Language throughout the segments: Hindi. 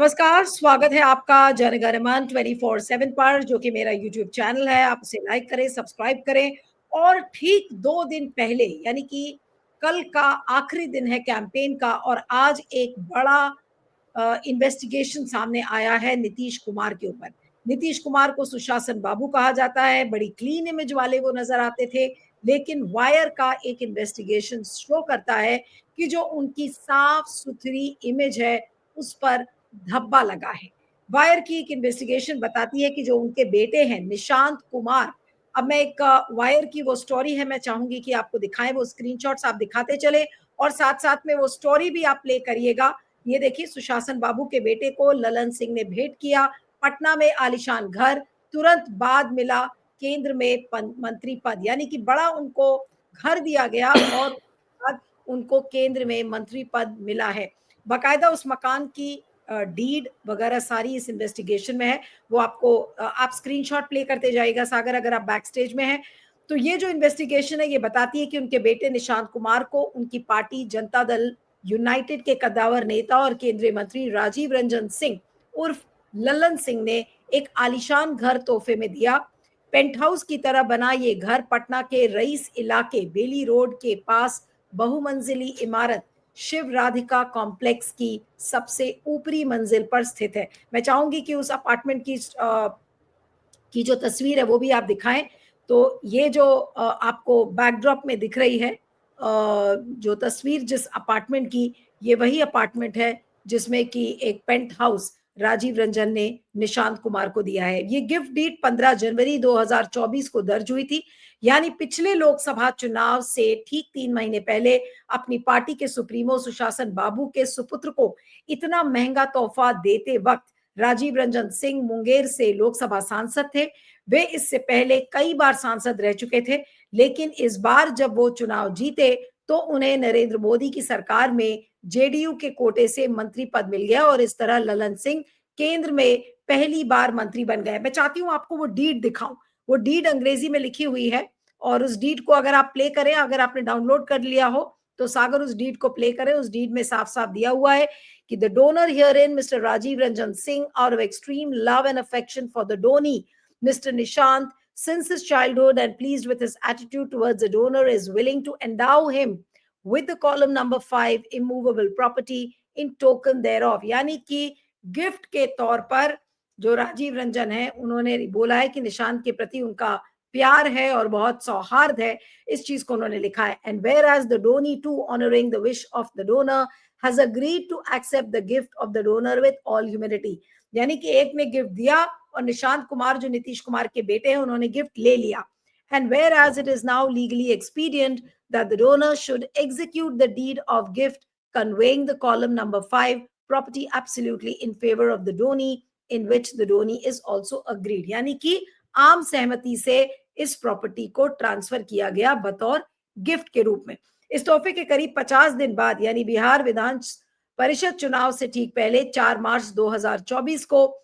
नमस्कार, स्वागत है आपका जनगणमन 24/7 पर जो कि मेरा यूट्यूब चैनल है। आप उसे लाइक करें, सब्सक्राइब करें और ठीक 2 दिन पहले यानी कि कल का आखिरी दिन है कैंपेन का और आज एक बड़ा इन्वेस्टिगेशन सामने आया है नीतीश कुमार के ऊपर। नीतीश कुमार को सुशासन बाबू कहा जाता है, बड़ी क्लीन इमेज वाले वो नज़र आते थे, लेकिन वायर का एक इन्वेस्टिगेशन शो करता है कि जो उनकी साफ-सुथरी इमेज है, उस पर धब्बा लगा है। वायर की एक इन्वेस्टिगेशन बताती है कि जो उनके बेटे हैं निशांत कुमार, अब मैं एक वायर की वो स्टोरी है मैं चाहूँगी कि आपको दिखाएँ वो स्क्रीनशॉट्स आप दिखाते चलें और साथ-साथ में वो स्टोरी भी आप प्ले करिएगा। ये देखिए सुशासन बाबू के बेटे को ललन सिंह ने भेंट किया, पटना में आलीशान घर, तुरंत बाद मिला केंद्र में मंत्री पद यानी कि बड़ा उनको घर दिया गया और बाद उनको केंद्र में मंत्री पद मिला है। बाकायदा उस मकान की डीड वगैरह सारी इस इन्वेस्टिगेशन में है। वो आपको आप स्क्रीनशॉट प्ले करते जाइएगा सागर अगर आप बैक स्टेज में हैं। तो ये जो इन्वेस्टिगेशन है ये बताती है कि उनके बेटे निशांत कुमार को उनकी पार्टी जनता दल यूनाइटेड के कद्दावर नेता और केंद्रीय मंत्री राजीव रंजन सिंह उर्फ लल्लन सिंह ने एक आलीशान घर तोहफे में दिया। पेंट हाउस की तरह बना ये घर पटना के रईस इलाके बेली रोड के पास बहुमंजिली इमारत शिव राधिका कॉम्प्लेक्स की सबसे ऊपरी मंजिल पर स्थित है। मैं चाहूंगी कि उस अपार्टमेंट की जो तस्वीर है वो भी आप दिखाएं। तो ये जो आपको बैकड्रॉप में दिख रही है जो तस्वीर जिस अपार्टमेंट की, ये वही अपार्टमेंट है जिसमें कि एक पेंट हाउस राजीव रंजन ने निशांत कुमार को दिया है। ये गिफ्ट डीड 15 जनवरी 2024 को दर्ज हुई थी, यानी पिछले लोकसभा चुनाव से ठीक 3 महीने पहले अपनी पार्टी के सुप्रीमो सुशासन बाबू के सुपुत्र को इतना महंगा तोहफा देते वक्त राजीव रंजन सिंह मुंगेर से लोकसभा सांसद थे। वे इससे पहले कई बार सांसद रह चुके थे, लेकिन इस बार जब वो चुनाव जीते तो उन्हें नरेंद्र मोदी की सरकार में जेडीयू के कोटे से मंत्री पद मिल गया और इस तरह ललन सिंह केंद्र में पहली बार मंत्री बन गए। मैं चाहती हूं आपको वो डीड दिखाऊं। वो डीड अंग्रेजी में लिखी हुई है और उस डीड को अगर आप प्ले करें, अगर आपने डाउनलोड कर लिया हो तो सागर उस डीड को प्ले करें। उस डीड में साफ साफ दिया हुआ है कि the donor herein mister Rajeev Ranjan Singh out of extreme love and affection for the donee Mr. Nishant, since his childhood and pleased with his attitude towards the donor, is willing to endow him with the column number 5 immovable property in token thereof। यानी कि गिफ्ट के तौर पर जो राजीव रंजन है उन्होंने बोला है कि निशांत के प्रति उनका प्यार है और बहुत सौहार्द है, इस चीज को उन्होंने लिखा है। And whereas the donee to honouring the wish of the donor has agreed to accept the gift of the donor with all humility. यानी कि एक ने गिफ्ट दिया और निशांत कुमार जो नीतीश कुमार के बेटे हैं उन्होंने गिफ्ट ले लिया। And whereas it is now legally expedient that the donor should execute the deed of gift conveying the column number 5 property absolutely in favor of the donee in which the donee is also agreed। यानी कि आम सहमति से इस प्रॉपर्टी को ट्रांसफर किया गया बतौर गिफ्ट के रूप में। इस तोहफे के करीब 50 दिन बाद यानी बिहार विधान परिषद चुनाव से ठीक पहले 4 मार्च 2024 को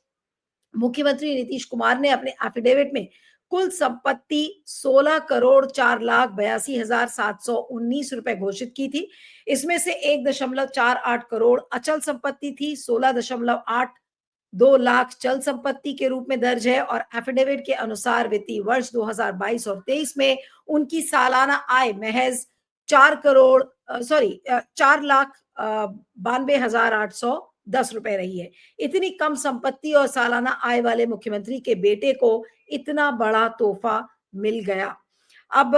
मुख्यमंत्री नीतीश कुमार ने अपने एफिडेविट में कुल संपत्ति 16,82,82,719 रुपए घोषित की थी। इसमें से 1.48 करोड़ अचल संपत्ति थी, 16.82 लाख चल संपत्ति के रूप में दर्ज है और एफिडेविट के अनुसार वित्तीय वर्ष 2022 और 23 में उनकी सालाना आय महज 4,92,810 रुपए रही है। इतनी कम संपत्ति और सालाना आय वाले मुख्यमंत्री के बेटे को इतना बड़ा तोहफा मिल गया। अब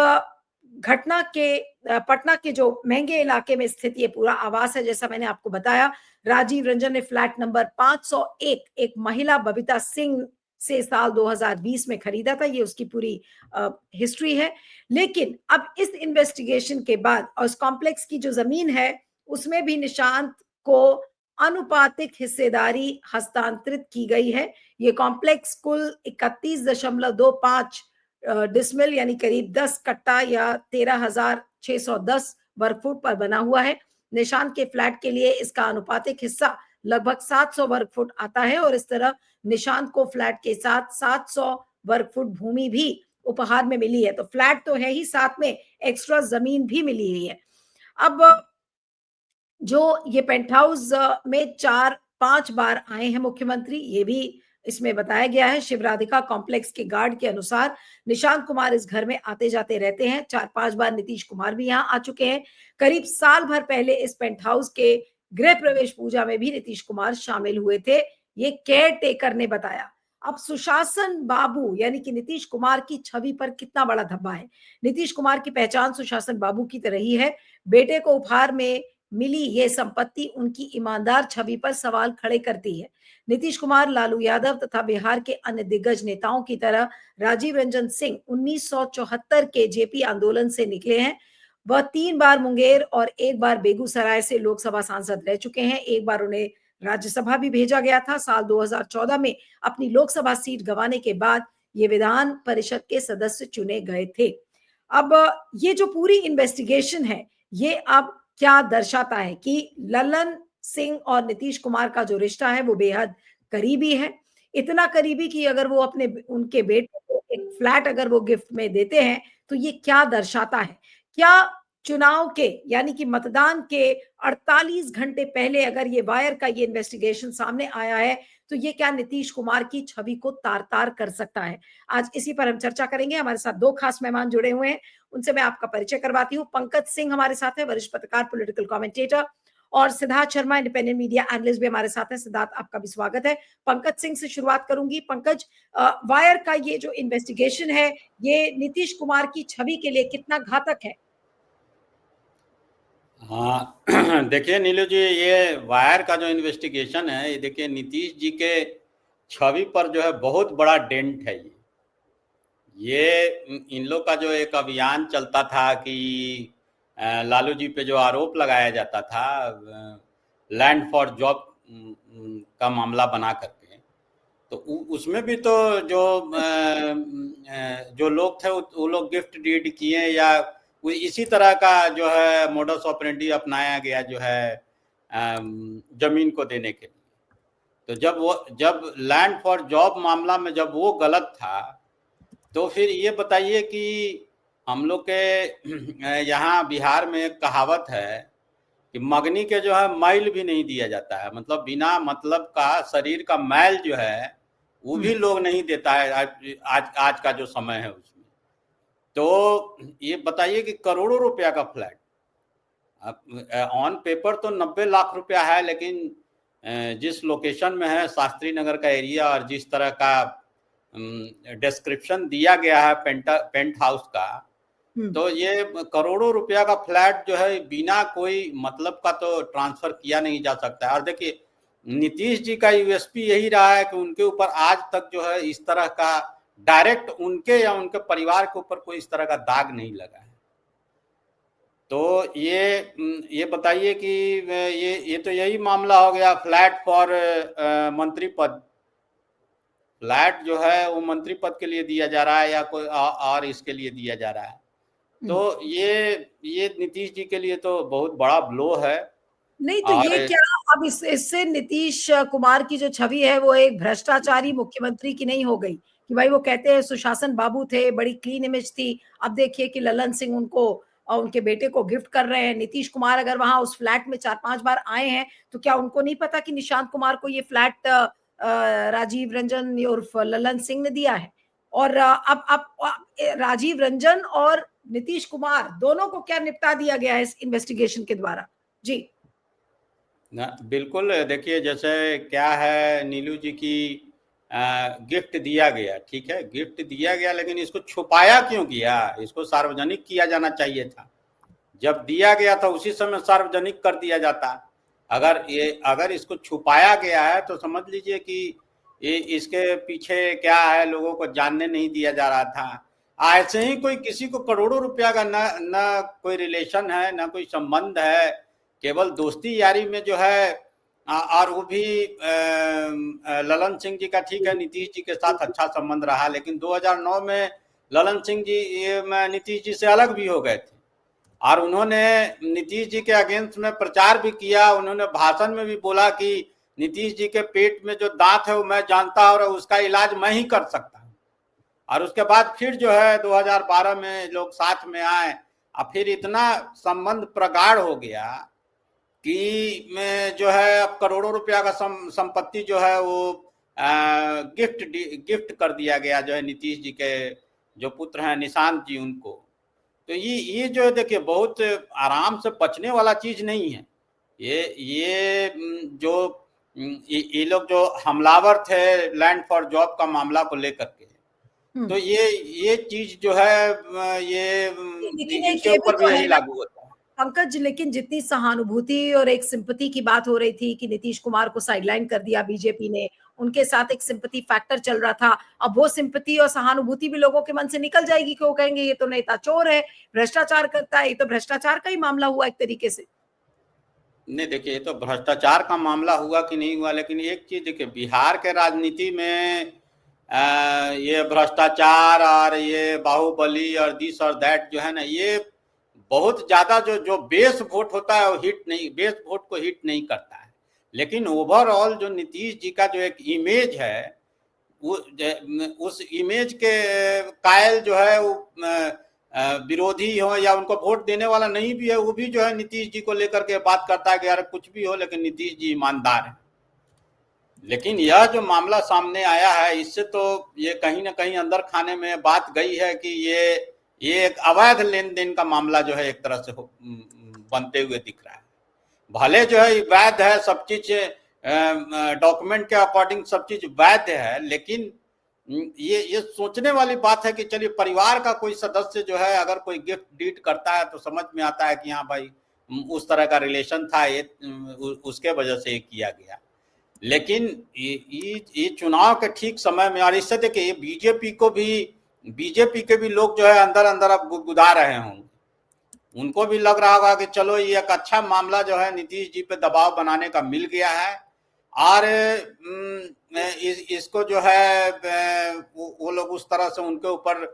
घटना के पटना के जो महंगे इलाके में स्थित ये पूरा आवास है, जैसा मैंने आपको बताया, राजीव रंजन ने फ्लैट नंबर 501 एक महिला बबीता सिंह से साल 2020 में खरीदा था। ये उसकी पूरी हिस्ट्री है। लेकिन अब इस इन्वेस्टिगेशन के बाद और इस कॉम्प्लेक्स की जो जमीन है उसमें भी निशांत को अनुपातिक हिस्सेदारी हस्तांतरित की गई है। ये कॉम्प्लेक्स कुल 31.25 डिसमिल यानी करीब 10 कट्टा या 13,610 वर्ग फुट पर बना हुआ है। निशांत के फ्लैट के लिए इसका अनुपातिक हिस्सा लगभग 700 वर्ग फुट आता है और इस तरह निशांत को फ्लैट के साथ 700 वर्ग फुट भूमि भी उपहार में मिली है। तो फ्लैट तो है ही, साथ में एक्स्ट्रा जमीन भी मिली हुई है। अब जो ये पेंट हाउस में 4 5 बार आए हैं मुख्यमंत्री, ये भी इसमें बताया गया है। शिवराधिका कॉम्प्लेक्स के गार्ड के अनुसार निशांत कुमार इस घर में आते जाते रहते हैं। 4-5 बार नीतीश कुमार भी यहाँ आ चुके हैं। करीब साल भर पहले इस पेंट हाउस के गृह प्रवेश पूजा में भी नीतीश कुमार शामिल हुए थे, ये केयर टेकर ने बताया। अब सुशासन बाबू यानी कि नीतीश कुमार की छवि पर कितना बड़ा धब्बा है। नीतीश कुमार की पहचान सुशासन बाबू की तरह ही है। बेटे को उपहार में मिली ये संपत्ति उनकी ईमानदार छवि पर सवाल खड़े करती है। नीतीश कुमार लालू यादव तथा बिहार के अन्य दिग्गज नेताओं की तरह राजीव रंजन सिंह 1974 के जेपी आंदोलन से निकले हैं। वह 3 बार मुंगेर और 1 बार बेगूसराय से लोकसभा सांसद रह चुके हैं। एक बार उन्हें राज्यसभा भी भेजा गया था। साल 2014 में अपनी लोकसभा सीट गंवाने के बाद ये विधान परिषद के सदस्य चुने गए थे। अब ये जो पूरी इन्वेस्टिगेशन है, ये अब क्या दर्शाता है कि ललन सिंह और नीतीश कुमार का जो रिश्ता है वो बेहद करीबी है। इतना करीबी कि अगर वो अपने उनके बेटे को एक फ्लैट अगर वो गिफ्ट में देते हैं, तो ये क्या दर्शाता है? क्या चुनाव के यानी कि मतदान के 48 घंटे पहले अगर ये वायर का ये इन्वेस्टिगेशन सामने आया है, तो ये क्या नीतीश कुमार की छवि को तार-तार कर सकता है? आज इसी पर हम चर्चा करेंगे। हमारे साथ 2 खास मेहमान जुड़े हुए हैं, उनसे मैं आपका परिचय करवाती हूँ। पंकज सिंह हमारे साथ हैं, वरिष्ठ पत्रकार, पॉलिटिकल कमेंटेटर और Siddharth Sharma independent media analyst भी हमारे साथ हैं। सिद्धार्थ, आपका भी स्वागत है। पंकज सिंह से शुरुआत करूंगी। पंकज, वायर का ये जो इन्वेस्टिगेशन है, ये नीतीश कुमार की छवि के लिए कितना घातक है? हाँ देखिए नीलू जी, ये वायर का जो इन्वेस्टिगेशन है, ये देखिए नीतीश जी के छवि पर जो है बहुत बड़ा डेंट है। ये इन लोग का जो एक अभियान चलता था कि लालू जी पे जो आरोप लगाया जाता था लैंड फॉर जॉब का मामला बना करके, तो उसमें भी तो जो लोग थे वो लोग गिफ्ट डीड किए या इसी तरह का जो है मोडस ऑपरेंडी अपनाया गया जो है जमीन को देने के लिए। तो जब लैंड फॉर जॉब मामला में जब वो गलत था, तो फिर ये बताइए कि हम लोग के यहाँ बिहार में एक कहावत है कि मगनी के जो है मैल भी नहीं दिया जाता है, मतलब बिना मतलब का शरीर का मैल जो है वो भी लोग नहीं देता है आज का जो समय है उसमें। तो ये बताइए कि करोड़ों रुपया का फ्लैट, ऑन पेपर तो 90 लाख रुपया है, लेकिन जिस लोकेशन में है शास्त्री नगर का एरिया और जिस तरह का डिस्क्रिप्शन दिया गया है पेंट हाउस का, तो ये करोड़ों रुपया का फ्लैट जो है बिना कोई मतलब का तो ट्रांसफर किया नहीं जा सकता है। और देखिए नीतीश जी का यूएसपी यही रहा है कि उनके ऊपर आज तक जो है इस तरह का डायरेक्ट उनके या उनके परिवार के ऊपर कोई इस तरह का दाग नहीं लगा है। तो ये बताइए कि ये तो यही मामला हो गया फ्लैट फॉर मंत्री पद। फ्लैट जो है वो मंत्री पद के लिए दिया जा रहा है या कोई और इसके लिए दिया जा रहा है। तो ये नीतीश जी के लिए तो बहुत बड़ा ब्लो है। नहीं तो ये क्या अब इससे नीतीश कुमार की जो छवि है वो एक भ्रष्टाचारी मुख्यमंत्री की नहीं हो गई कि भाई वो कहते हैं सुशासन बाबू थे, बड़ी क्लीन इमेज थी। अब देखिए कि ललन सिंह उनको और उनके बेटे को गिफ्ट कर रहे हैं। नीतीश कुमार अगर वहां उस फ्लैट में 4-5 बार आए हैं, तो क्या उनको नहीं पता कि निशांत कुमार को ये फ्लैट राजीव रंजन उर्फ ललन सिंह ने दिया है? और अब राजीव रंजन और नीतीश कुमार दोनों को क्या निपटा दिया गया है इस इन्वेस्टिगेशन के द्वारा? जी ना, बिल्कुल। देखिए जैसे क्या है नीलू जी की गिफ्ट दिया गया, ठीक है, गिफ्ट दिया गया, लेकिन इसको छुपाया क्यों किया? इसको सार्वजनिक किया जाना चाहिए था। जब दिया गया था उसी समय सार्वजनिक कर दिया जाता। अगर इसको छुपाया गया है तो समझ लीजिए कि ये इसके पीछे क्या है, लोगों को जानने नहीं दिया जा रहा था। ऐसे ही कोई किसी को करोड़ों रुपया का न कोई रिलेशन है, ना कोई संबंध है, केवल दोस्ती यारी में जो है और वो भी ललन सिंह जी का ठीक है, नीतीश जी के साथ अच्छा संबंध रहा, लेकिन 2009 में ललन सिंह जी नीतीश जी से अलग भी हो गए थे और उन्होंने नीतीश जी के अगेंस्ट में प्रचार भी किया। उन्होंने भाषण में भी बोला कि नीतीश जी के पेट में जो दांत है वो मैं जानता और उसका इलाज मैं ही कर सकता हूँ। और उसके बाद फिर जो है 2012 में लोग साथ में आए और फिर इतना संबंध प्रगाढ़ हो गया कि में जो है अब करोड़ों रुपया का संपत्ति जो है वो गिफ्ट कर दिया गया जो है नीतीश जी के जो पुत्र हैं निशांत जी उनको। तो ये जो है देखिए बहुत आराम से पचने वाला चीज नहीं है। ये जो ये लोग जो हमलावर थे लैंड फॉर जॉब का मामला को लेकर के, हम्म। तो ये चीज जो है ये लेकिन एक इनके ये भी ऊपर तो भी है यही ना लागू होता है। पंकज, लेकिन जितनी सहानुभूति और एक सिंपैथी की बात हो रही थी कि नीतीश कुमार को साइडलाइन कर दिया बीजेपी ने, उनके साथ एक सिंपैथी फैक्टर चल रहा था। अब वो सिंपैथी और सहानुभूति भी लोगों के मन से निकल जाएगी कि वो कहेंगे ये तो नेता चोर है, भ्रष्टाचार करता है। ये तो भ्रष्टाचार का ही मामला हुआ एक तरीके से। नहीं देखिए ये तो भ्रष्टाचार का मामला हुआ कि नहीं हुआ, लेकिन एक चीज देखिए बिहार के राजनीति में ये भ्रष्टाचार और ये बाहुबली और दिस और दैट जो है ना, ये बहुत ज्यादा जो जो बेस वोट होता है वो हिट नहीं, बेस वोट को हिट नहीं करता है। लेकिन ओवरऑल जो नीतीश जी का जो एक इमेज है वो उस इमेज के कायल जो है वो विरोधी हो या उनको वोट देने वाला नहीं भी है, वो भी जो है नीतीश जी को लेकर के बात करता है कि यार कुछ भी हो लेकिन नीतीश जी ईमानदार है। लेकिन यह जो मामला सामने आया है इससे तो ये कहीं ना कहीं अंदर खाने में बात गई है कि ये एक अवैध लेन देन का मामला जो है एक तरह से बनते हुए दिख रहा है। भले जो है वैध है सब चीज, डॉक्यूमेंट के अकॉर्डिंग सब चीज वैध है, लेकिन ये सोचने वाली बात है कि चलिए परिवार का कोई सदस्य जो है अगर कोई गिफ्ट डीड करता है तो समझ में आता है कि हाँ भाई उस तरह का रिलेशन था, ये उसके वजह से ये किया गया। लेकिन ये चुनाव के ठीक समय में, और इससे देखिए ये बीजेपी के भी लोग जो है अंदर अंदर अब गुदगुदा रहे होंगे, उनको भी लग रहा होगा कि चलो ये एक अच्छा मामला जो है नीतीश जी पे दबाव बनाने का मिल गया है, और इसको जो है वो लोग उस तरह से उनके ऊपर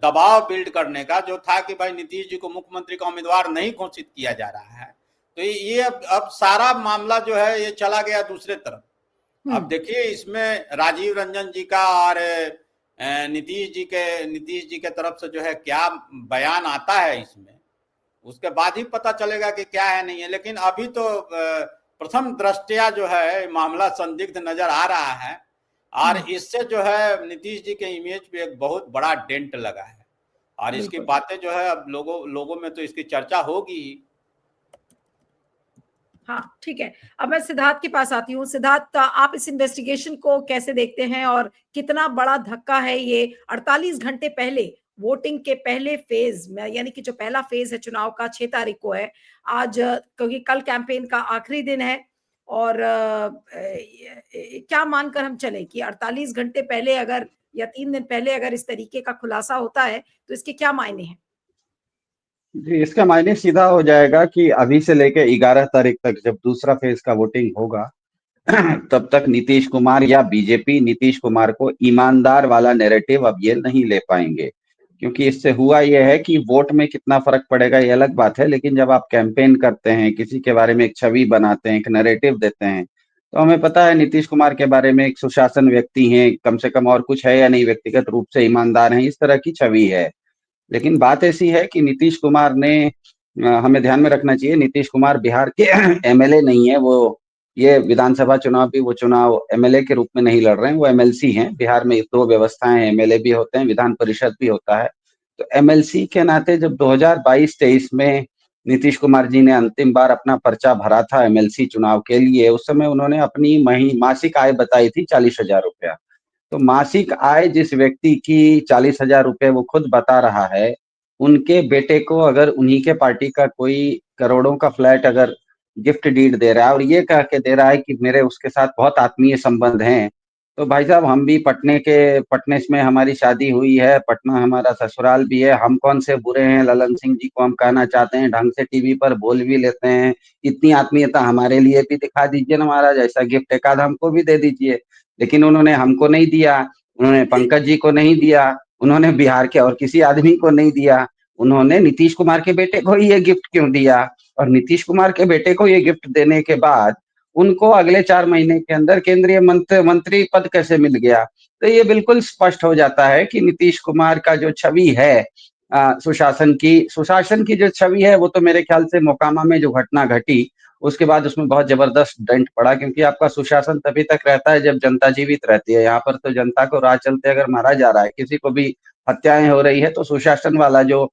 दबाव बिल्ड करने का जो था कि भाई नीतीश जी को मुख्यमंत्री का उम्मीदवार नहीं घोषित किया जा रहा है, तो ये अब सारा मामला जो है ये चला गया दूसरे तरफ। अब देखिए इसमें राजीव रंजन जी का और नीतीश जी के तरफ से जो है क्या बयान आता है इसमें, उसके बाद ही पता चलेगा कि क्या है नहीं है। लेकिन अभी तो प्रथम दृष्टया जो है मामला संदिग्ध नजर आ रहा है, और इससे जो है नीतीश जी के इमेज पे एक बहुत बड़ा डेंट लगा है, और इसकी बातें जो है अब लोगों में तो इसकी चर्चा होगी। हाँ ठीक है, अब मैं सिद्धार्थ के पास आती हूँ। सिद्धार्थ, आप इस इन्वेस्टिगेशन को कैसे देखते हैं और कितना बड़ा धक्का है ये 48 घंटे पहले वोटिंग के पहले फेज में, यानी कि जो पहला फेज है चुनाव का 6 तारीख को है आज, क्योंकि कल कैंपेन का आखिरी दिन है। और क्या मानकर हम चले कि 48 घंटे पहले अगर या 3 दिन पहले अगर इस तरीके का खुलासा होता है तो इसके क्या मायने हैं? जी, इसका मायने सीधा हो जाएगा कि अभी से लेके 11 तारीख तक जब दूसरा फेज का वोटिंग होगा तब तक नीतीश कुमार या बीजेपी नीतीश कुमार को ईमानदार वाला नैरेटिव अब ये नहीं ले पाएंगे। क्योंकि इससे हुआ ये है कि वोट में कितना फर्क पड़ेगा ये अलग बात है, लेकिन जब आप कैंपेन करते हैं, किसी के बारे में एक छवि बनाते हैं, एक नैरेटिव देते हैं, तो हमें पता है नीतीश कुमार के बारे में एक सुशासन व्यक्ति हैं, कम से कम और कुछ है या नहीं, व्यक्तिगत रूप से ईमानदार हैं, इस तरह की छवि है। लेकिन बात ऐसी है कि नीतीश कुमार ने हमें ध्यान में रखना चाहिए, नीतीश कुमार बिहार के एमएलए नहीं है। वो ये विधानसभा चुनाव भी वो चुनाव एमएलए के रूप में नहीं लड़ रहे हैं, वो एमएलसी हैं। बिहार में दो व्यवस्थाएं, एमएलए भी होते हैं, विधान परिषद भी होता है। तो एमएलसी के नाते जब 2022-23 में नीतीश कुमार जी ने अंतिम बार अपना पर्चा भरा था एमएलसी चुनाव के लिए, उस समय उन्होंने अपनी मासिक आय बताई थी 40,000 रुपया। तो मासिक आय जिस व्यक्ति की 40,000 रुपए वो खुद बता रहा है, उनके बेटे को अगर उन्हीं के पार्टी का कोई करोड़ों का फ्लैट अगर गिफ्ट डीड दे रहा है और ये कह के दे रहा है कि मेरे उसके साथ बहुत आत्मीय संबंध हैं, तो भाई साहब हम भी पटने में हमारी शादी हुई है, पटना हमारा ससुराल भी है, हम कौन से बुरे हैं, ललन सिंह जी को हम कहना चाहते हैं, ढंग से टीवी पर बोल भी लेते हैं, इतनी आत्मीयता हमारे लिए भी दिखा दीजिए ना महाराज, ऐसा गिफ्ट एक आध हमको भी दे दीजिए। लेकिन उन्होंने हमको नहीं दिया, उन्होंने पंकज जी को नहीं दिया, उन्होंने बिहार के और किसी आदमी को नहीं दिया, उन्होंने नीतीश कुमार के बेटे को ही ये गिफ्ट क्यों दिया? और नीतीश कुमार के बेटे को ये गिफ्ट देने के बाद उनको अगले 4 महीने के अंदर केंद्रीय मंत्री पद कैसे मिल गया? तो ये बिल्कुल स्पष्ट हो जाता है कि नीतीश कुमार का जो छवि है सुशासन की जो छवि है वो तो मेरे ख्याल से मोकामा में जो घटना घटी उसके बाद उसमें बहुत जबरदस्त डेंट पड़ा, क्योंकि आपका सुशासन तभी तक रहता है जब जनता जीवित रहती है। यहाँ पर तो जनता को राह चलते अगर मारा जा रहा है, किसी को भी हत्याएं हो रही है, तो सुशासन वाला जो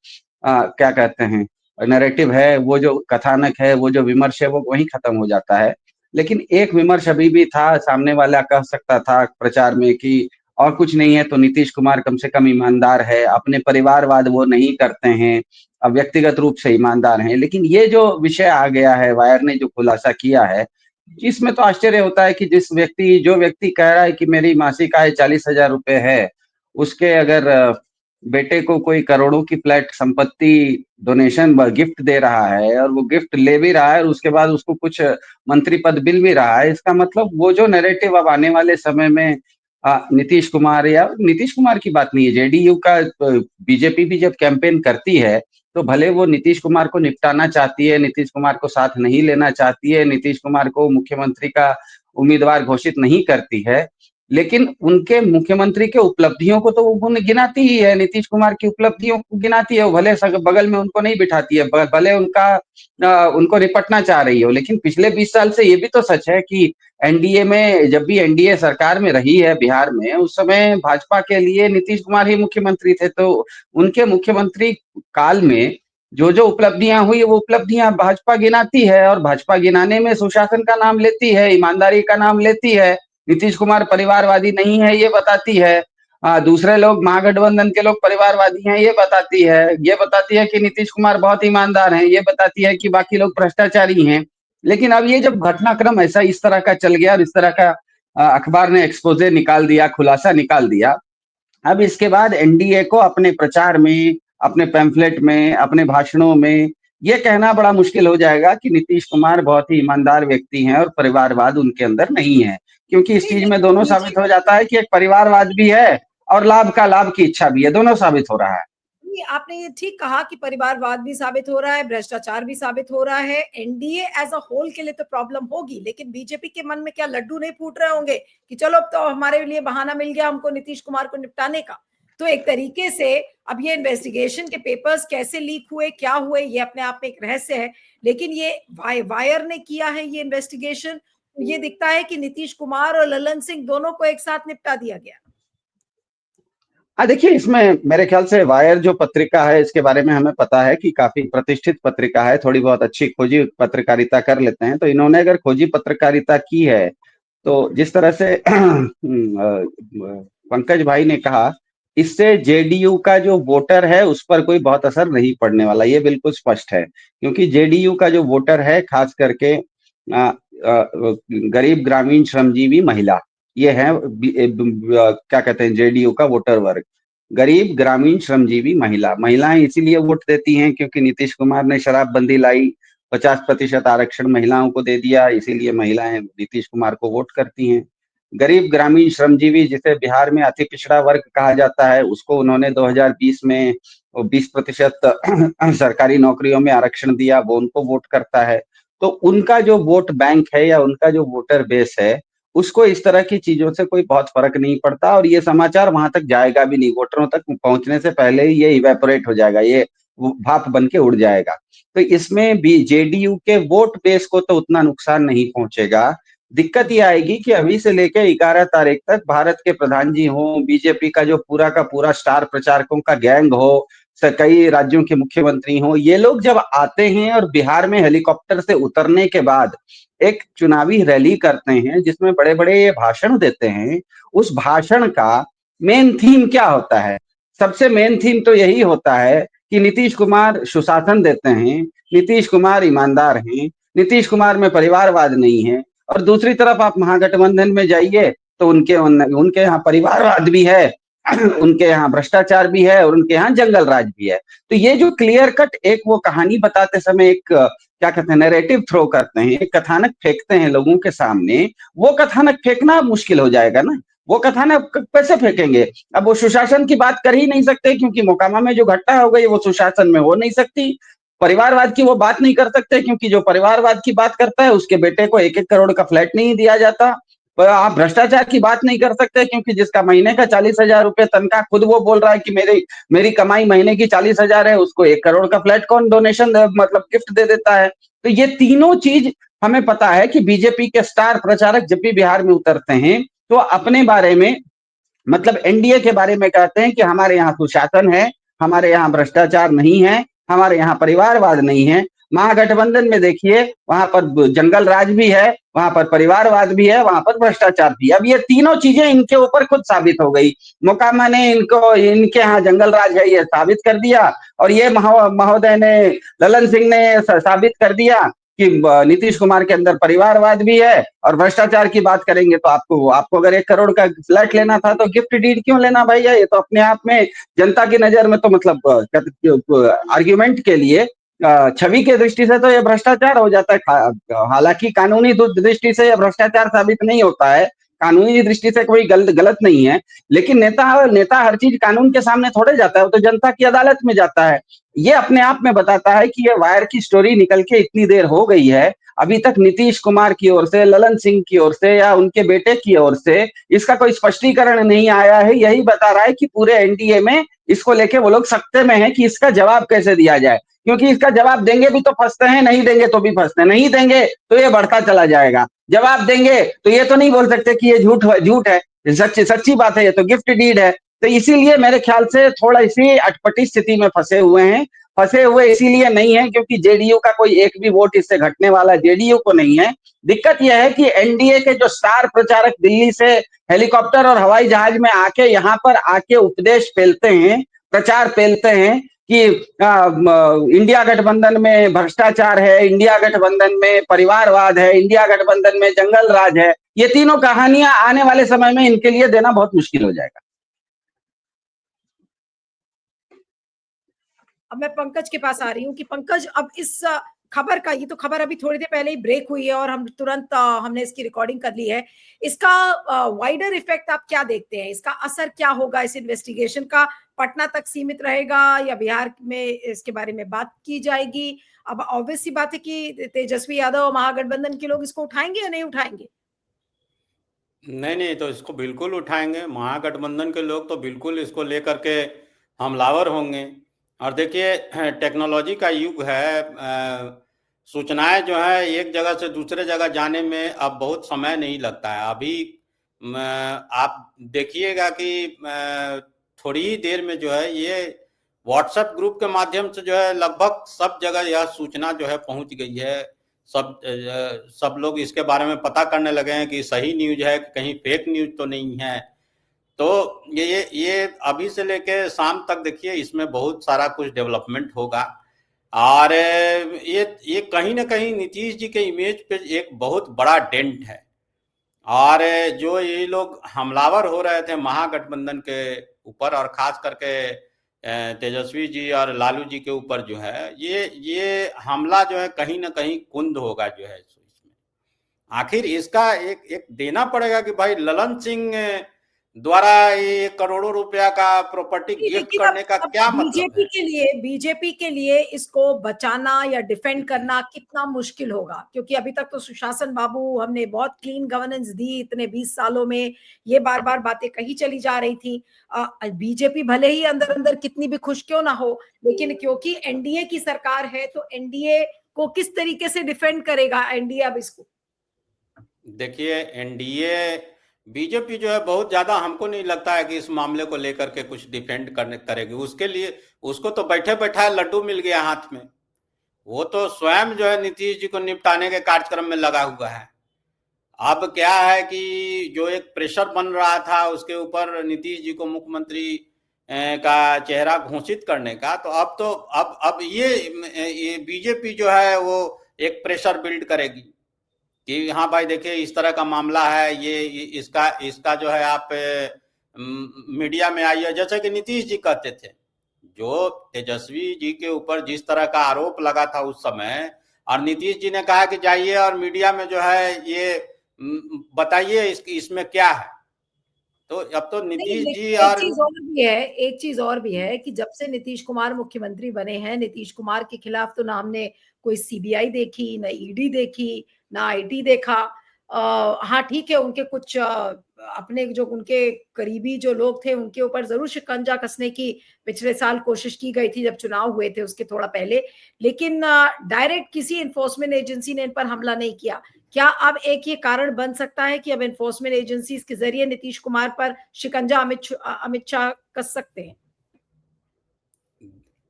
क्या कहते हैं नैरेटिव है, वो जो कथानक है, वो जो विमर्श है, वो वहीं खत्म हो जाता है। लेकिन एक विमर्श अभी भी था, सामने वाला कह सकता था प्रचार में कि और कुछ नहीं है तो नीतीश कुमार कम से कम ईमानदार है, अपने परिवारवाद वो नहीं करते हैं, व्यक्तिगत रूप से ईमानदार हैं। लेकिन ये जो विषय आ गया है, वायर ने जो खुलासा किया है, इसमें तो आश्चर्य होता है कि जो व्यक्ति कह रहा है कि मेरी मासिक आय 40,000 रुपए है, उसके अगर बेटे को कोई करोड़ों की फ्लैट संपत्ति डोनेशन गिफ्ट दे रहा है और वो गिफ्ट ले भी रहा है और उसके बाद उसको कुछ मंत्री पद मिल भी रहा है, इसका मतलब वो जो नैरेटिव अब आने वाले समय में नीतीश कुमार, या नीतीश कुमार की बात नहीं है, जेडीयू का बीजेपी भी जब कैंपेन करती है तो भले वो नीतीश कुमार को निपटाना चाहती है, नीतीश कुमार को साथ नहीं लेना चाहती है, नीतीश कुमार को मुख्यमंत्री का उम्मीदवार घोषित नहीं करती है, लेकिन उनके मुख्यमंत्री के उपलब्धियों को तो वो गिनाती ही है, नीतीश कुमार की उपलब्धियों को गिनाती है। वो भले बगल में उनको नहीं बिठाती है, भले उनको निपटना चाह रही हो, लेकिन पिछले 20 साल से ये भी तो सच है कि एनडीए में, जब भी एनडीए सरकार में रही है बिहार में, उस समय भाजपा के लिए नीतीश कुमार ही मुख्यमंत्री थे। तो उनके मुख्यमंत्री काल में जो जो उपलब्धियां हुई, वो उपलब्धियां भाजपा गिनाती है, और भाजपा गिनाने में सुशासन का नाम लेती है, ईमानदारी का नाम लेती है, नीतीश कुमार परिवारवादी नहीं है ये बताती है, दूसरे लोग महागठबंधन के लोग परिवारवादी हैं ये बताती है, ये बताती है कि नीतीश कुमार बहुत ईमानदार हैं, ये बताती है कि बाकी लोग भ्रष्टाचारी हैं। लेकिन अब ये जब घटनाक्रम ऐसा इस तरह का चल गया और इस तरह का अखबार ने एक्सपोजे निकाल दिया, खुलासा निकाल दिया, अब इसके बाद एनडीए को अपने प्रचार में, अपने पैम्फलेट में, अपने भाषणों में ये कहना बड़ा मुश्किल हो जाएगा कि नीतीश कुमार बहुत ही ईमानदार व्यक्ति हैं और परिवारवाद उनके अंदर नहीं है, क्योंकि इस जी, चीज में लेकिन दोनों साबित हो जाता है कि एक परिवारवाद भी है और लाभ की इच्छा भी है, दोनों साबित हो रहा है। आपने ये ठीक कहा कि परिवारवाद भी साबित हो रहा है, भ्रष्टाचार भी साबित हो रहा है। एनडीए एज अ होल के लिए तो प्रॉब्लम होगी, लेकिन बीजेपी के मन में क्या लड्डू नहीं फूट रहे होंगे कि चलो अब तो हमारे लिए बहाना मिल गया हमको नीतीश कुमार को निपटाने का। तो एक तरीके से अब ये इन्वेस्टिगेशन के पेपर्स कैसे लीक हुए, क्या हुए, ये अपने आप में एक रहस्य है, लेकिन ये वायर ने किया है ये इन्वेस्टिगेशन। ये दिखता है कि नीतीश कुमार और ललन सिंह दोनों को एक साथ निपटा दिया गया। देखिए, इसमें मेरे ख्याल से वायर जो पत्रिका है, इसके बारे में हमें पता है कि काफी प्रतिष्ठित पत्रिका है, थोड़ी बहुत अच्छी खोजी पत्रकारिता कर लेते हैं। तो इन्होंने अगर खोजी पत्रकारिता की है, तो जिस तरह से पंकज भाई ने कहा, इससे जेडीयू का जो वोटर है उस पर कोई बहुत असर नहीं पड़ने वाला, ये बिल्कुल स्पष्ट है। क्योंकि जेडीयू का जो वोटर है, खास करके गरीब ग्रामीण श्रमजीवी महिला, ये है क्या कहते हैं जेडीयू का वोटर वर्ग, गरीब ग्रामीण श्रमजीवी महिलाएं इसीलिए वोट देती हैं क्योंकि नीतीश कुमार ने शराबबंदी लाई, 50% आरक्षण महिलाओं को दे दिया, इसीलिए महिलाएं नीतीश कुमार को वोट करती हैं। गरीब ग्रामीण श्रमजीवी, जिसे बिहार में अति पिछड़ा वर्ग कहा जाता है, उसको उन्होंने 2020 में 20% सरकारी नौकरियों में आरक्षण दिया, वो उनको वोट करता है। तो उनका जो वोट बैंक है या उनका जो वोटर बेस है, उसको इस तरह की चीजों से कोई बहुत फर्क नहीं पड़ता, और ये समाचार वहां तक जाएगा भी नहीं, वोटरों तक पहुंचने से पहले ही ये इवेपोरेट हो जाएगा, ये भाप बन के उड़ जाएगा। तो इसमें भी जेडीयू के वोट बेस को तो उतना नुकसान नहीं पहुंचेगा। दिक्कत ये आएगी कि अभी से लेके 11 तारीख तक भारत के प्रधान जी हो, बीजेपी का जो पूरा का पूरा स्टार प्रचारकों का गैंग हो, कई राज्यों के मुख्यमंत्री हो, ये लोग जब आते हैं और बिहार में हेलीकॉप्टर से उतरने के बाद एक चुनावी रैली करते हैं जिसमें बड़े बड़े ये भाषण देते हैं, उस भाषण का मेन थीम क्या होता है? सबसे मेन थीम तो यही होता है कि नीतीश कुमार सुशासन देते हैं, नीतीश कुमार ईमानदार हैं, नीतीश कुमार में परिवारवाद नहीं है, और दूसरी तरफ आप महागठबंधन में जाइए तो उनके यहाँ परिवारवाद भी है, उनके यहाँ भ्रष्टाचार भी है, और उनके यहाँ जंगल राज भी है। तो ये जो क्लियर कट एक वो कहानी बताते समय एक क्या कहते हैं नैरेटिव थ्रो करते हैं, एक कथानक फेंकते हैं लोगों के सामने, वो कथानक फेंकना मुश्किल हो जाएगा ना। वो कथानक कैसे फेंकेंगे? अब वो सुशासन की बात कर ही नहीं सकते क्योंकि मोकामा में जो घटना हो गई वो सुशासन में हो नहीं सकती। परिवारवाद की वो बात नहीं कर सकते क्योंकि जो परिवारवाद की बात करता है उसके बेटे को 1-1 करोड़ का फ्लैट नहीं दिया जाता। पर आप भ्रष्टाचार की बात नहीं कर सकते, क्योंकि जिसका महीने का 40,000 रुपए तनख्वाह, खुद वो बोल रहा है कि मेरी कमाई महीने की 40,000 है, उसको 1 करोड़ का फ्लैट कौन डोनेशन मतलब गिफ्ट दे देता है। तो ये तीनों चीज हमें पता है कि बीजेपी के स्टार प्रचारक जब भी बिहार में उतरते हैं तो अपने बारे में, मतलब एनडीए के बारे में कहते हैं कि हमारे यहाँ सुशासन है, हमारे यहाँ भ्रष्टाचार नहीं है, हमारे यहाँ परिवारवाद नहीं है। महागठबंधन में देखिए, वहां पर जंगल राज भी है, वहां पर परिवारवाद भी है, वहां पर भ्रष्टाचार भी है। अब ये तीनों चीजें इनके ऊपर खुद साबित हो गई। मोकामा ने इनके यहाँ जंगल राज है ये साबित कर दिया, और ये महोदय ने, ललन सिंह ने साबित कर दिया कि नीतीश कुमार के अंदर परिवारवाद भी है। और भ्रष्टाचार की बात करेंगे तो आपको अगर 1 करोड़ का फ्लैट लेना था तो गिफ्ट डीड क्यों लेना भैया? ये तो अपने आप में जनता की नजर में तो मतलब आर्ग्यूमेंट के लिए, छवि के दृष्टि से तो ये भ्रष्टाचार हो जाता है। हालांकि कानूनी दृष्टि से यह भ्रष्टाचार साबित नहीं होता है, कानूनी दृष्टि से कोई गलत नहीं है, लेकिन नेता हर चीज कानून के सामने थोड़े जाता है, वो तो जनता की अदालत में जाता है। ये अपने आप में बताता है कि ये वायर की स्टोरी निकल के इतनी देर हो गई है, अभी तक नीतीश कुमार की ओर से, ललन सिंह की ओर से या उनके बेटे की ओर से इसका कोई स्पष्टीकरण नहीं आया है। यही बता रहा है कि पूरे एनडीए में इसको लेके वो लोग सकते में हैं कि इसका जवाब कैसे दिया जाए, क्योंकि इसका जवाब देंगे भी तो फंसते हैं, नहीं देंगे तो भी फंसते हैं। नहीं देंगे तो ये बढ़ता चला जाएगा, जवाब देंगे तो ये तो नहीं बोल सकते कि ये झूठ है, सच्ची बात है, ये तो गिफ्ट डीड है। तो इसीलिए मेरे ख्याल से थोड़ा इसी अटपटी स्थिति में फंसे हुए हैं। फंसे हुए इसीलिए नहीं है क्योंकि जेडीयू का कोई एक भी वोट इससे घटने वाला जेडीयू को नहीं है। दिक्कत यह है कि एनडीए के जो स्टार प्रचारक दिल्ली से हेलीकॉप्टर और हवाई जहाज में आके यहाँ पर आके उपदेश फैलते हैं, प्रचार फैलते हैं कि इंडिया गठबंधन में भ्रष्टाचार है, इंडिया गठबंधन में परिवारवाद है, इंडिया गठबंधन में जंगल राज है। ये तीनों कहानियां आने वाले समय में इनके लिए देना बहुत मुश्किल हो जाएगा। अब मैं पंकज के पास आ रही हूँ कि पंकज, अब इस खबर का, ये तो खबर अभी थोड़ी देर पहले ही ब्रेक हुई है और हम तुरंत हमने इसकी रिकॉर्डिंग कर ली है। इसका वाइडर इफेक्ट आप क्या देखते हैं? इसका असर क्या होगा इस इन्वेस्टिगेशन का? पटना तक सीमित रहेगा या बिहार में इसके बारे में बात की जाएगी? अब ऑब्वियस सी बात है कि तेजस्वी यादव और महागठबंधन के लोग इसको उठाएंगे या नहीं उठाएंगे? नहीं, तो इसको बिल्कुल उठाएंगे। महागठबंधन के लोग तो बिल्कुल इसको लेकर के हमलावर होंगे। और देखिए, टेक्नोलॉजी का युग है, सूचनाएं जो है एक जगह से दूसरे जगह जाने में अब बहुत समय नहीं लगता है। अभी आप देखिएगा कि थोड़ी ही देर में जो है ये व्हाट्सएप ग्रुप के माध्यम से जो है लगभग सब जगह यह सूचना जो है पहुंच गई है। सब लोग इसके बारे में पता करने लगे हैं कि सही न्यूज है कि कहीं फेक न्यूज तो नहीं है। तो ये अभी से लेके शाम तक देखिए इसमें बहुत सारा कुछ डेवलपमेंट होगा। और ये कहीं ना कहीं नीतीश जी के इमेज पे एक बहुत बड़ा डेंट है। और जो ये लोग हमलावर हो रहे थे महागठबंधन के ऊपर, और खास करके तेजस्वी जी और लालू जी के ऊपर जो है, ये हमला जो है कहीं ना कहीं कुंद होगा जो है इसमें। आखिर इसका एक देना पड़ेगा कि भाई ललन सिंह द्वारा ये करोड़ों रुपया का प्रॉपर्टी गिफ्ट करने का क्या मतलब है? बीजेपी के लिए इसको बचाना या डिफेंड करना कितना मुश्किल होगा, क्योंकि अभी तक तो सुशासन बाबू, हमने बहुत क्लीन गवर्नेंस दी इतने 20 सालों में, ये बार बार बातें कही चली जा रही थी। बीजेपी भले ही अंदर अंदर कितनी भी खुश क्यों ना हो, लेकिन क्योंकि एनडीए की सरकार है तो एनडीए को किस तरीके से डिफेंड करेगा एनडीए अब इसको? देखिए, एनडीए बीजेपी जो है बहुत ज्यादा हमको नहीं लगता है कि इस मामले को लेकर के कुछ डिफेंड करेगी। उसके लिए उसको तो बैठे बैठा लड्डू मिल गया हाथ में। वो तो स्वयं जो है नीतीश जी को निपटाने के कार्यक्रम में लगा हुआ है। अब क्या है कि जो एक प्रेशर बन रहा था उसके ऊपर नीतीश जी को मुख्यमंत्री का चेहरा घोषित करने का, तो अब ये बीजेपी जो है वो एक प्रेशर बिल्ड करेगी कि हाँ भाई देखिए इस तरह का मामला है, ये इसका जो है आप मीडिया में आइए। जैसे कि नीतीश जी कहते थे, जो तेजस्वी जी के ऊपर जिस तरह का आरोप लगा था उस समय, और नीतीश जी ने कहा कि जाइए और मीडिया में जो है ये बताइए इसमें क्या है। तो अब तो नीतीश जी और एक चीज और भी है कि जब से नीतीश कुमार मुख्यमंत्री बने हैं, नीतीश कुमार के खिलाफ तो ना हमने कोई सीबीआई देखी, ना ईडी देखी, ना आईटी देखा। हाँ ठीक है, उनके कुछ अपने जो उनके करीबी जो लोग थे उनके ऊपर जरूर शिकंजा कसने की पिछले साल कोशिश की गई थी जब चुनाव हुए थे उसके थोड़ा पहले, लेकिन डायरेक्ट किसी इन्फोर्समेंट एजेंसी ने इन पर हमला नहीं किया। क्या अब एक ये कारण बन सकता है कि अब इन्फोर्समेंट एजेंसी के जरिए नीतीश कुमार पर शिकंजा अमित शाह कस सकते हैं?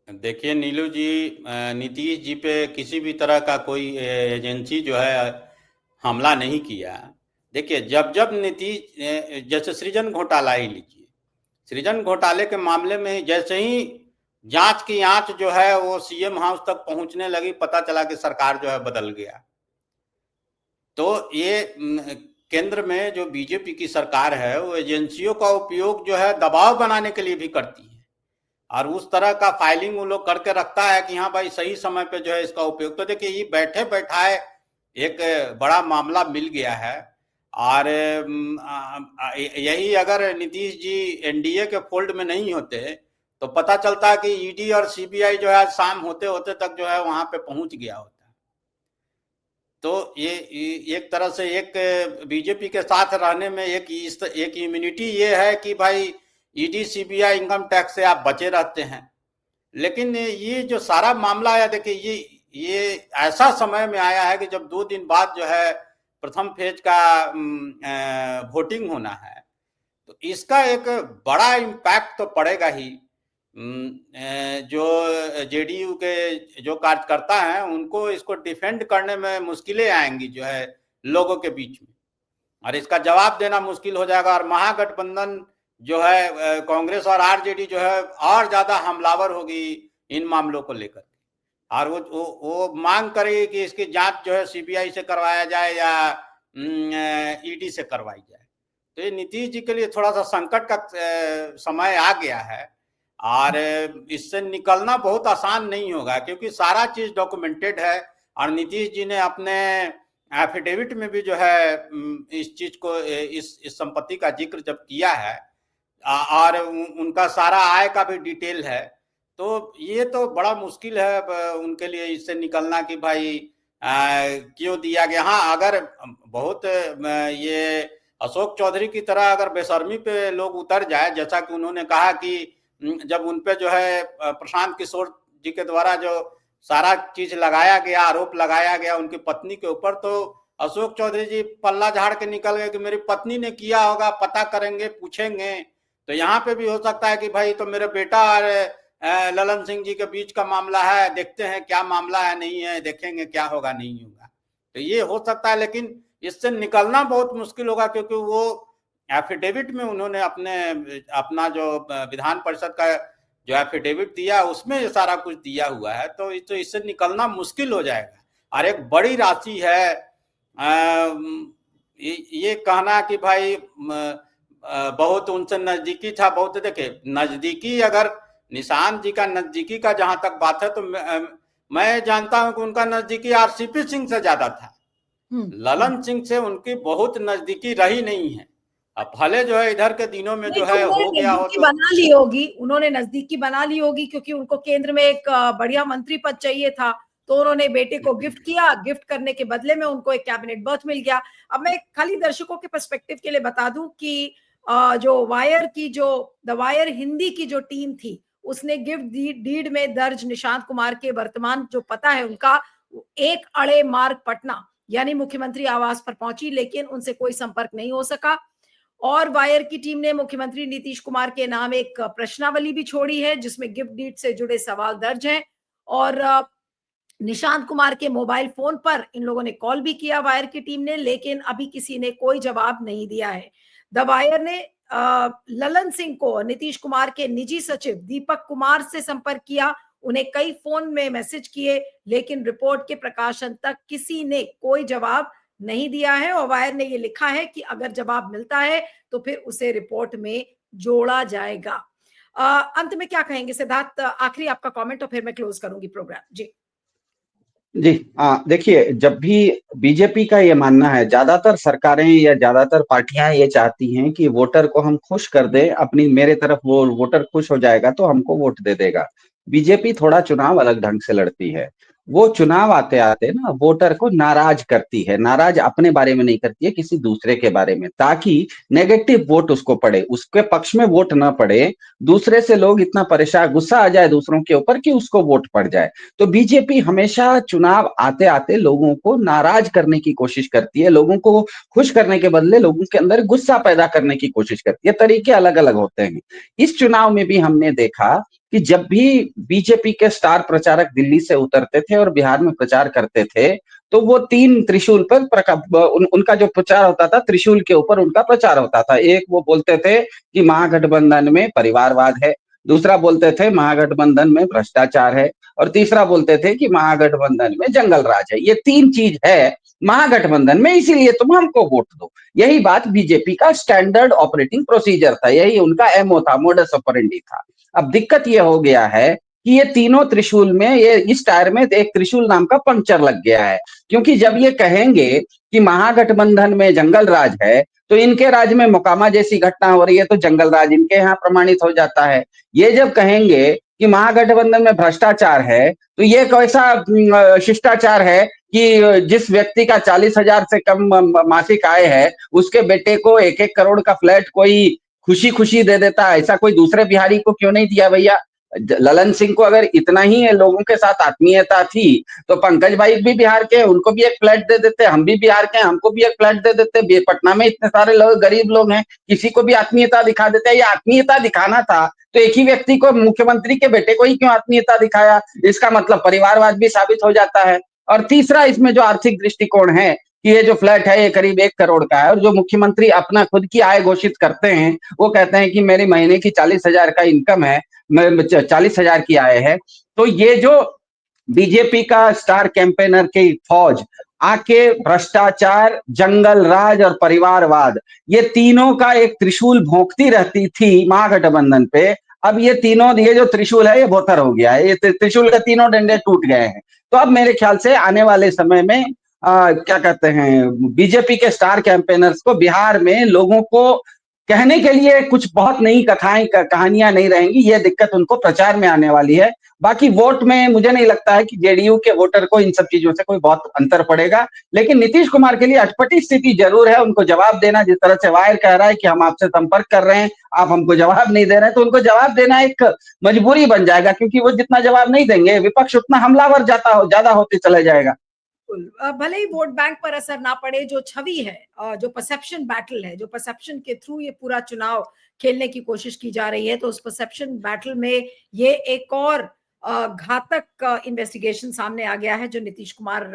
देखिए नीलू जी, नीतीश जी पे किसी भी तरह का कोई एजेंसी जो है हमला नहीं किया। देखिए जब जब नीतीश, जैसे सृजन घोटाला ही लीजिए, सृजन घोटाले के मामले में जैसे ही जांच की आंच जो है वो सीएम हाउस तक पहुंचने लगी, पता चला कि सरकार जो है बदल गया। तो ये केंद्र में जो बीजेपी की सरकार है वो एजेंसियों का उपयोग जो है दबाव बनाने के लिए भी करती है, और उस तरह का फाइलिंग वो लोग करके रखता है कि हाँ भाई सही समय पे जो है इसका उपयोग। तो देखिए ये बैठे बैठाए एक बड़ा मामला मिल गया है, और यही अगर नीतीश जी एनडीए के फोल्ड में नहीं होते तो पता चलता कि ईडी और सीबीआई जो है शाम होते होते तक जो है वहां पे पहुंच गया होता। तो ये एक तरह से एक बीजेपी के साथ रहने में एक इम्यूनिटी ये है कि भाई ईडी सीबीआई इनकम टैक्स से आप बचे रहते हैं। लेकिन ये जो सारा मामला आया, देखिए ये ऐसा समय में आया है कि जब 2 दिन बाद जो है प्रथम फेज का वोटिंग होना है, तो इसका एक बड़ा इम्पैक्ट तो पड़ेगा ही। जो जेडीयू के जो कार्यकर्ता हैं उनको इसको डिफेंड करने में मुश्किलें आएंगी जो है लोगों के बीच में, और इसका जवाब देना मुश्किल हो जाएगा। और महागठबंधन जो है कांग्रेस और आरजेडी जो है और ज्यादा हमलावर होगी इन मामलों को लेकर, और वो मांग करेगी कि इसकी जांच जो है सीबीआई से करवाया जाए या ईडी से करवाई जाए। तो ये नीतीश जी के लिए थोड़ा सा संकट का समय आ गया है, और इससे निकलना बहुत आसान नहीं होगा, क्योंकि सारा चीज डॉक्यूमेंटेड है। और नीतीश जी ने अपने एफिडेविट में भी जो है इस चीज को, इस संपत्ति का जिक्र जब किया है, और उनका सारा आय का भी डिटेल है, तो ये तो बड़ा मुश्किल है उनके लिए इससे निकलना कि भाई क्यों दिया गया। हाँ, अगर बहुत ये अशोक चौधरी की तरह अगर बेशर्मी पे लोग उतर जाए, जैसा कि उन्होंने कहा कि जब उनपे जो है प्रशांत किशोर जी के द्वारा जो सारा चीज लगाया गया, आरोप लगाया गया उनकी पत्नी के ऊपर, तो अशोक चौधरी जी पल्ला झाड़ के निकल गए कि मेरी पत्नी ने किया होगा, पता करेंगे, पूछेंगे। तो यहाँ पे भी हो सकता है कि भाई तो मेरे बेटा और ललन सिंह जी के बीच का मामला है, देखते हैं क्या मामला है, नहीं है, देखेंगे क्या होगा नहीं होगा। तो ये हो सकता है, लेकिन इससे निकलना बहुत मुश्किल होगा, क्योंकि वो एफिडेविट में उन्होंने अपना जो विधान परिषद का जो एफिडेविट दिया उसमें ये सारा कुछ दिया हुआ है, तो इससे निकलना मुश्किल हो जाएगा। और एक बड़ी राशि है, ये कहना कि भाई बहुत उनसे नजदीकी था, बहुत, देखे नजदीकी, अगर निशांत जी का नजदीकी का जहां तक बात है, तो मैं जानता हूं कि उनका नजदीकी आरसीपी सिंह से ज्यादा था। ललन सिंह से उनकी बहुत नजदीकी रही नहीं है। अब भले जो है इधर के दिनों में जो है हो गया हो, तो बना ली होगी, उन्होंने नजदीकी बना ली होगी, क्योंकि उनको केंद्र में एक बढ़िया मंत्री पद चाहिए था, तो उन्होंने बेटे को गिफ्ट किया, गिफ्ट करने के बदले में उनको एक कैबिनेट बर्थ मिल गया। अब मैं खाली दर्शकों के पर्सपेक्टिव के लिए बता दूं कि जो वायर की द वायर हिंदी की जो टीम थी, उसने गिफ्ट डीड में दर्ज निशांत कुमार के वर्तमान जो पता है उनका 1 अड़े मार्ग पटना यानी मुख्यमंत्री आवास पर पहुंची, लेकिन उनसे कोई संपर्क नहीं हो सका। और वायर की टीम ने मुख्यमंत्री नीतीश कुमार के नाम एक प्रश्नावली भी छोड़ी है जिसमें गिफ्ट डीड से जुड़े सवाल दर्ज हैं, और निशांत कुमार के मोबाइल फोन पर इन लोगों ने कॉल भी किया वायर की टीम ने, लेकिन अभी किसी ने कोई जवाब नहीं दिया है। द वायर ने ललन सिंह को नीतीश कुमार के निजी सचिव दीपक कुमार से संपर्क किया, उन्हें कई फोन में मैसेज किए, लेकिन रिपोर्ट के प्रकाशन तक किसी ने कोई जवाब नहीं दिया है। और वायर ने ये लिखा है कि अगर जवाब मिलता है तो फिर उसे रिपोर्ट में जोड़ा जाएगा। अंत में क्या कहेंगे सिद्धार्थ, आखिरी आपका कमेंट और फिर मैं क्लोज करूंगी प्रोग्राम। जी जी, देखिए, जब भी बीजेपी का ये मानना है, ज्यादातर सरकारें या ज्यादातर पार्टियां ये चाहती हैं कि वोटर को हम खुश कर दें, अपनी मेरे तरफ वो वोटर खुश हो जाएगा तो हमको वोट दे देगा। बीजेपी थोड़ा चुनाव अलग ढंग से लड़ती है। वो चुनाव आते आते ना वोटर को नाराज करती है, नाराज अपने बारे में नहीं करती है, किसी दूसरे के बारे में, ताकि नेगेटिव वोट उसको पड़े, उसके पक्ष में वोट ना पड़े, दूसरे से लोग इतना परेशान, गुस्सा आ जाए दूसरों के ऊपर कि उसको वोट पड़ जाए। तो बीजेपी हमेशा चुनाव आते आते लोगों को नाराज करने की कोशिश करती है, लोगों को खुश करने के बदले लोगों के अंदर गुस्सा पैदा करने की कोशिश करती है। तरीके अलग अलग होते हैं। इस चुनाव में भी हमने देखा कि जब भी बीजेपी के स्टार प्रचारक दिल्ली से उतरते थे और बिहार में प्रचार करते थे, तो वो 3 त्रिशूल पर उनका जो प्रचार होता था, त्रिशूल के ऊपर उनका प्रचार होता था। एक वो बोलते थे कि महागठबंधन में परिवारवाद है, दूसरा बोलते थे महागठबंधन में भ्रष्टाचार है, और तीसरा बोलते थे कि महागठबंधन में जंगल राज है। ये 3 चीज है महागठबंधन में, इसीलिए तुम हमको वोट दो। यही बात बीजेपी का स्टैंडर्ड ऑपरेटिंग प्रोसीजर था, यही उनका एमओ था, मोडस ऑपरेंडी था। अब दिक्कत ये हो गया है कि ये तीनों त्रिशूल में, ये इस टायर में एक त्रिशूल नाम का पंक्चर लग गया है। क्योंकि जब ये कहेंगे कि महागठबंधन में जंगल राज है, तो इनके राज्य में मोकामा जैसी घटना हो रही है, तो जंगल राज इनके यहाँ प्रमाणित हो जाता है। ये जब कहेंगे कि महागठबंधन में भ्रष्टाचार है, तो ये कैसा शिष्टाचार है कि जिस व्यक्ति का 40,000 से कम मासिक आय है, उसके बेटे को 1-1 करोड़ का फ्लैट कोई खुशी खुशी दे देता है, ऐसा कोई दूसरे बिहारी को क्यों नहीं दिया भैया? ललन सिंह को अगर इतना ही लोगों के साथ आत्मीयता थी, तो पंकज भाई भी बिहार के, उनको भी एक फ्लैट दे देते, हम भी बिहार के, हमको भी एक फ्लैट दे देते। पटना में इतने सारे लोग, गरीब लोग हैं, किसी को भी आत्मीयता दिखा देते। ये आत्मीयता दिखाना था तो एक ही व्यक्ति को, मुख्यमंत्री के बेटे को ही क्यों आत्मीयता दिखाया? इसका मतलब परिवारवाद भी साबित हो जाता है। और तीसरा इसमें जो आर्थिक दृष्टिकोण है कि ये जो फ्लैट है ये करीब 1 करोड़ का है, और जो मुख्यमंत्री अपना खुद की आय घोषित करते हैं, वो कहते हैं कि मेरी महीने की 40,000 का इनकम है, 40,000 की आय है। तो ये जो बीजेपी का स्टार कैंपेनर की फौज आके भ्रष्टाचार, जंगल राज और परिवारवाद, ये तीनों का एक त्रिशूल भोंकती रहती थी महागठबंधन पे। अब ये तीनों, ये जो त्रिशूल है ये भोथर हो गया है, ये त्रिशूल के तीनों डंडे टूट गए हैं। तो अब मेरे ख्याल से आने वाले समय में क्या कहते हैं, बीजेपी के स्टार कैंपेनर्स को बिहार में लोगों को कहने के लिए कुछ बहुत नई कथाएं, कहानियां नहीं रहेंगी। ये दिक्कत उनको प्रचार में आने वाली है। बाकी वोट में मुझे नहीं लगता है कि जेडीयू के वोटर को इन सब चीजों से कोई बहुत अंतर पड़ेगा। लेकिन नीतीश कुमार के लिए अटपटी स्थिति जरूर है, उनको जवाब देना। जिस तरह से वायर कह रहा है कि हम आपसे संपर्क कर रहे हैं, आप हमको जवाब नहीं दे रहे हैं, तो उनको जवाब देना एक मजबूरी बन जाएगा, क्योंकि वो जितना जवाब नहीं देंगे, विपक्ष उतना हमलावर ज्यादा होते चले जाएगा। भले ही वोट बैंक पर असर ना पड़े, जो छवि है, जो परसेप्शन बैटल है, जो परसेप्शन के थ्रू ये पूरा चुनाव खेलने की कोशिश की जा रही है, तो उस परसेप्शन बैटल में ये एक और घातक इन्वेस्टिगेशन सामने आ गया है जो नीतीश कुमार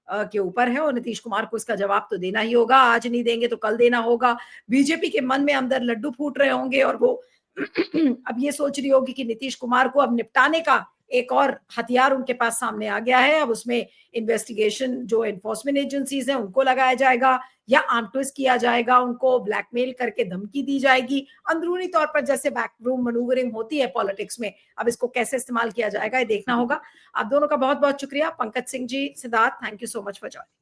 के ऊपर है, और नीतीश कुमार को इसका जवाब तो देना ही होगा। आज नहीं देंगे तो कल देना होगा। बीजेपी के मन में अंदर लड्डू फूट रहे होंगे, और वो अब ये सोच रही होगी कि नीतीश कुमार को अब निपटाने का एक और हथियार उनके पास सामने आ गया है। अब उसमें इन्वेस्टिगेशन जो एनफोर्समेंट एजेंसीज हैं उनको लगाया जाएगा, या आर्म ट्विस्ट किया जाएगा, उनको ब्लैकमेल करके धमकी दी जाएगी, अंदरूनी तौर पर जैसे बैकरूम मैनूवरिंग होती है पॉलिटिक्स में। अब इसको कैसे इस्तेमाल किया जाएगा ये देखना होगा। आप दोनों का बहुत बहुत शुक्रिया, Pankaj Singh ji, Siddharth, thank you so much for joining.